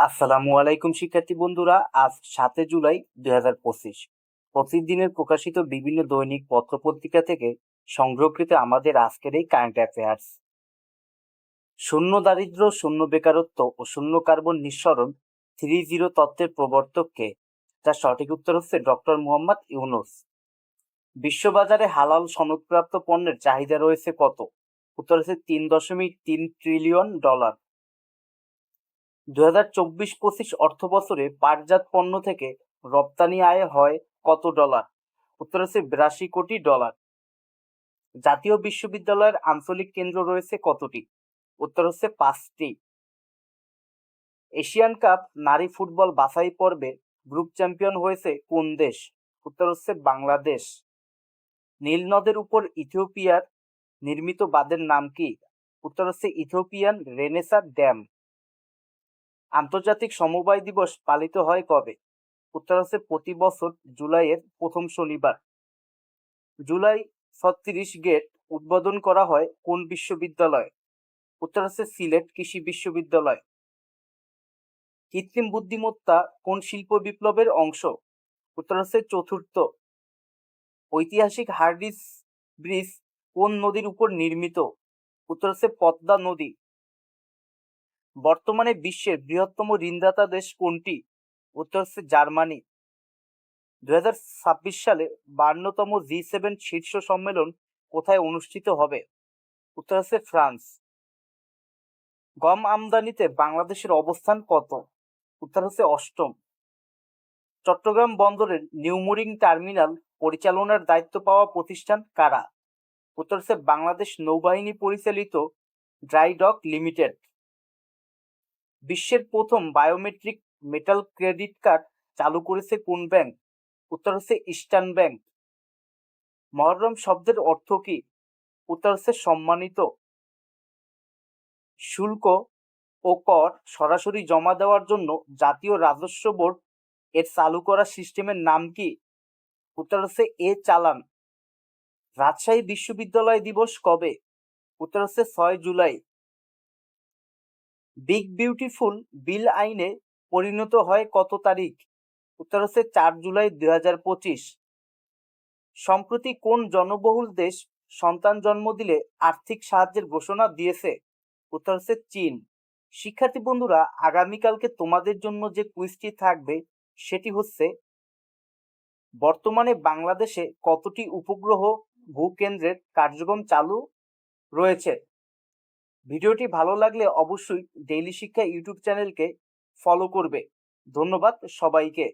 আসসালামু আলাইকুম শিক্ষার্থী বন্ধুরা। আজ 7 জুলাই 2025। প্রতিদিনের প্রকাশিত বিভিন্ন দৈনিক পত্রপত্রিকা থেকে সংগ্রহকৃত আমাদের আজকের এই কারেন্ট অ্যাফেয়ার্স। শূন্য দারিদ্র্য, শূন্য বেকারত্ব ও শূন্য কার্বন নিঃসরণ 3-0 তত্ত্বের প্রবর্তক কে? যার সঠিক উত্তর হচ্ছে ডক্টর মোহাম্মদ ইউনূস। বিশ্ববাজারে হালাল সনদপ্রাপ্ত পণ্যের চাহিদা রয়েছে কত? উত্তর হচ্ছে $3.3 ট্রিলিয়ন। 2024-25 অর্থবছরে পাটজাত পণ্য থেকে রপ্তানি আয় হয় কত ডলার? উত্তর হচ্ছে $82 কোটি। জাতীয় বিশ্ববিদ্যালয়ের আঞ্চলিক কেন্দ্র রয়েছে কতটি? উত্তর হচ্ছে 5টি। এশিয়ান কাপ নারী ফুটবল বাছাই পর্বে গ্রুপ চ্যাম্পিয়ন হয়েছে কোন দেশ? উত্তর হচ্ছে বাংলাদেশ। নীল নদের উপর ইথিওপিয়ার নির্মিত বাঁধের নাম কি? উত্তর হচ্ছে ইথিওপিয়ান রেনেসাঁ ড্যাম। আন্তর্জাতিক সমবায় দিবস পালিত হয় কবে? উত্তর হচ্ছে প্রতি বছর জুলাইয়ের প্রথম শনিবার। জুলাই 36 গেট উদ্বোধন করা হয় কোন বিশ্ববিদ্যালয়ে? উত্তর হচ্ছে সিলেট কৃষি বিশ্ববিদ্যালয়। কৃত্রিম বুদ্ধিমত্তা কোন শিল্প বিপ্লবের অংশ? উত্তর হচ্ছে চতুর্থ। ঐতিহাসিক হার্ডিঞ্জ ব্রিজ কোন নদীর উপর নির্মিত? উত্তর হচ্ছে পদ্মা নদী। বর্তমানে বিশ্বের বৃহত্তম ঋণদাতা দেশ কোনটি? উত্তর হচ্ছে জার্মানি। 2026 সালে 52তম G7 শীর্ষ সম্মেলন কোথায় অনুষ্ঠিত হবে? উত্তর হচ্ছে ফ্রান্স। গম আমদানিতে বাংলাদেশের অবস্থান কত? উত্তর হচ্ছে অষ্টম। চট্টগ্রাম বন্দরের নিউমুরিং টার্মিনাল পরিচালনার দায়িত্ব পাওয়া প্রতিষ্ঠান কারা? উত্তর হচ্ছে বাংলাদেশ নৌবাহিনী পরিচালিত ড্রাই ডক লিমিটেড। বিশ্বের প্রথম বায়োমেট্রিক মেটাল ক্রেডিট কার্ড চালু করেছে কোন ব্যাংক? উত্তর হচ্ছে ইস্টার্ন ব্যাংক। মহররম শব্দের অর্থ কি? উত্তর হচ্ছে সম্মানিত। শুল্ক ও কর সরাসরি জমা দেওয়ার জন্য জাতীয় রাজস্ব বোর্ড এর চালু করা সিস্টেমের নাম কি? উত্তর হচ্ছে চালান। রাজশাহী বিশ্ববিদ্যালয় দিবস কবে? উত্তর হচ্ছে 6 জুলাই। বিগ বিউটিফুল বিল আইনে পরিণত হয় কত তারিখ? উত্তর হচ্ছে 4 জুলাই 2025। সম্প্রতি কোন জনবহুল দেশ সন্তান জন্ম দিলে আর্থিক সাহায্যের ঘোষণা দিয়েছে? উত্তর হচ্ছে চীন। শিক্ষার্থী বন্ধুরা, আগামীকালকে তোমাদের জন্য যে কুইজটি থাকবে সেটি হচ্ছে, বর্তমানে বাংলাদেশে কতটি উপগ্রহ ভূকেন্দ্রের কার্যক্রম চালু রয়েছে? ভিডিওটি ভালো লাগলে অবশ্যই ডেইলি শিক্ষা ইউটিউব চ্যানেলকে ফলো করবে। ধন্যবাদ সবাইকে।